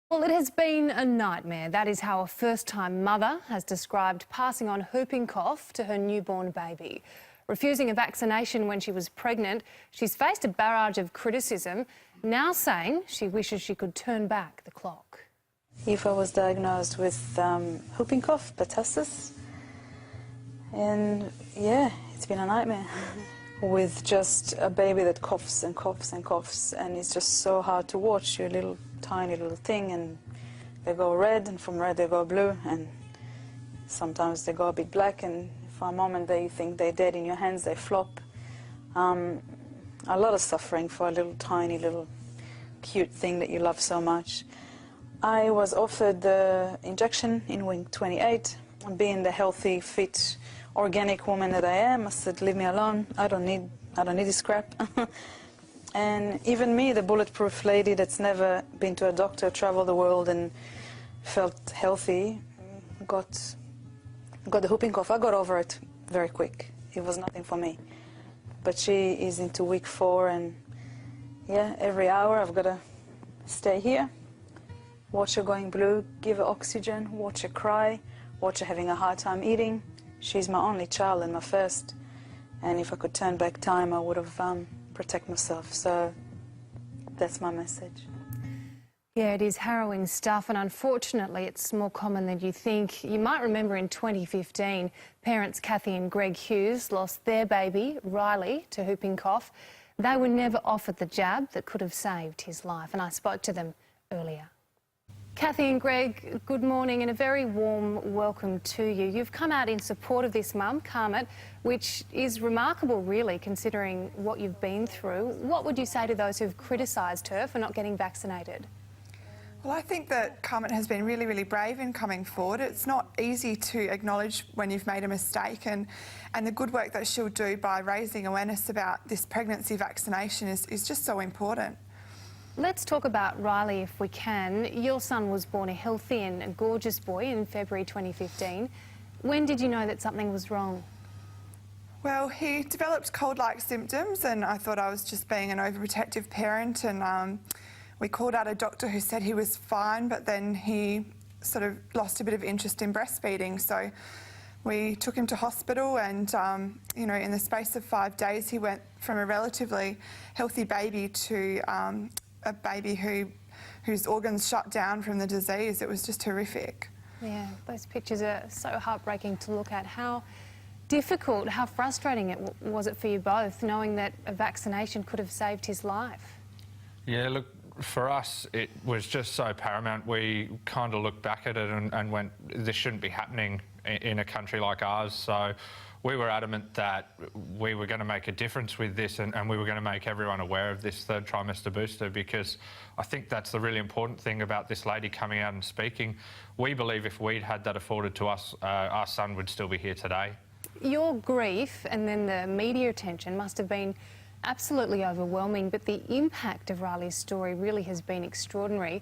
Well, it has been a nightmare. That is how a first-time mother has described passing on whooping cough to her newborn baby. Refusing a vaccination when she was pregnant, she's faced a barrage of criticism, now saying she wishes she could turn back the clock. If I was diagnosed with whooping cough, pertussis, and yeah, it's been a nightmare. With just a baby that coughs and coughs and coughs, and it's just so hard to watch. Your little tiny little thing, and they go red, and from red they go blue, and sometimes they go a bit black, and for a moment they think they're dead in your hands, they flop. A lot of suffering for a little tiny little cute thing that you love so much. I was offered the injection in week 28, and being the healthy, fit, organic woman that I am, I said, leave me alone. I don't need this crap. And even me, the bulletproof lady that's never been to a doctor, traveled the world and felt healthy, got the whooping cough. I got over it very quick. It was nothing for me. But she is into week 4, and yeah, every hour I've got to stay here, watch her going blue, give her oxygen, watch her cry, watch her having a hard time eating. She's my only child and my first, and if I could turn back time, I would have protect myself. So that's my message. Yeah, it is harrowing stuff, and unfortunately it's more common than you think. You might remember in 2015, parents Kathy and Greg Hughes lost their baby, Riley, to whooping cough. They were never offered the jab that could have saved his life, and I spoke to them earlier. Kathy and Greg, good morning and a very warm welcome to you. You've come out in support of this mum, Carmet, which is remarkable really considering what you've been through. What would you say to those who've criticised her for not getting vaccinated? Well, I think that Carmet has been really, really brave in coming forward. It's not easy to acknowledge when you've made a mistake, and the good work that she'll do by raising awareness about this pregnancy vaccination is just so important. Let's talk about Riley if we can. Your son was born a healthy and a gorgeous boy in February 2015. When did you know that something was wrong? Well, he developed cold-like symptoms, and I thought I was just being an overprotective parent, and we called out a doctor who said he was fine, but then he sort of lost a bit of interest in breastfeeding. So we took him to hospital, and you know, in the space of 5 days he went from a relatively healthy baby to a baby whose organs shut down from the disease. It was just horrific. Yeah, those pictures are so heartbreaking to look at. How difficult, how frustrating was it for you both, knowing that a vaccination could have saved his life? Yeah, look, for us it was just so paramount. We kind of looked back at it and went, this shouldn't be happening in a country like ours. So we were adamant that we were going to make a difference with this, and we were going to make everyone aware of this third trimester booster, because I think that's the really important thing about this lady coming out and speaking. We believe if we'd had that afforded to us, our son would still be here today. Your grief and then the media attention must have been absolutely overwhelming, but the impact of Riley's story really has been extraordinary.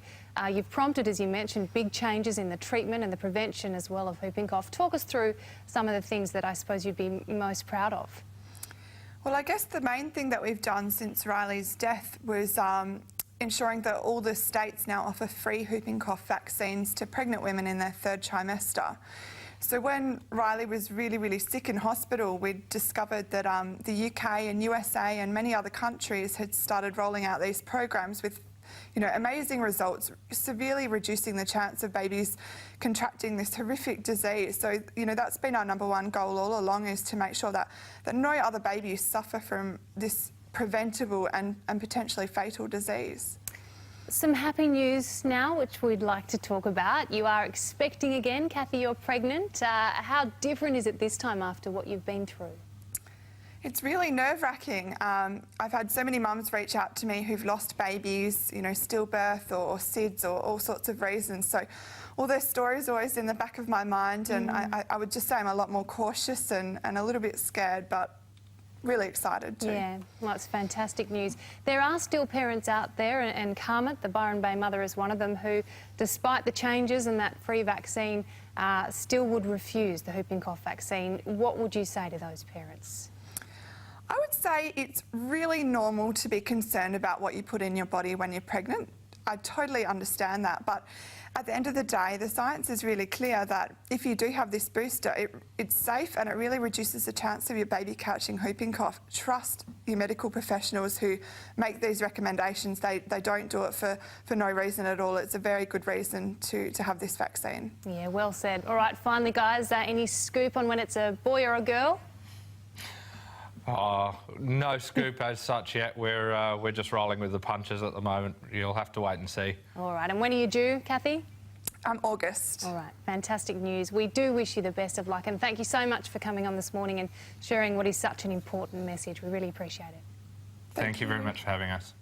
You've prompted, as you mentioned, big changes in the treatment and the prevention as well of whooping cough. Talk us through some of the things that I suppose you'd be most proud of. Well, I guess the main thing that we've done since Riley's death was ensuring that all the states now offer free whooping cough vaccines to pregnant women in their 3rd trimester. So when Riley was really, really sick in hospital, we discovered that the UK and USA and many other countries had started rolling out these programs with, you know, amazing results, severely reducing the chance of babies contracting this horrific disease. So, you know, that's been our #1 goal all along, is to make sure that no other babies suffer from this preventable and potentially fatal disease. Some happy news now, which we'd like to talk about. You are expecting again. Kathy, you're pregnant. How different is it this time after what you've been through? It's really nerve-wracking. I've had so many mums reach out to me who've lost babies, you know, stillbirth or SIDS or all sorts of reasons. So all their stories are always in the back of my mind, and I would just say I'm a lot more cautious and a little bit scared, but really excited too. Yeah, well, it's fantastic news. There are still parents out there, and Carmet, the Byron Bay mother, is one of them, who, despite the changes and that free vaccine, still would refuse the whooping cough vaccine. What would you say to those parents? I would say it's really normal to be concerned about what you put in your body when you're pregnant. I totally understand that, but at the end of the day, the science is really clear that if you do have this booster, it's safe and it really reduces the chance of your baby catching whooping cough. Trust your medical professionals who make these recommendations. They don't do it for no reason at all. It's a very good reason to have this vaccine. Yeah, well said. All right, finally, guys, any scoop on when it's a boy or a girl? No scoop as such yet. We're just rolling with the punches at the moment. You'll have to wait and see. All right, and when are you due, Kathy? August. All right, fantastic news. We do wish you the best of luck, and thank you so much for coming on this morning and sharing what is such an important message. We really appreciate it. Thank you very much for having us.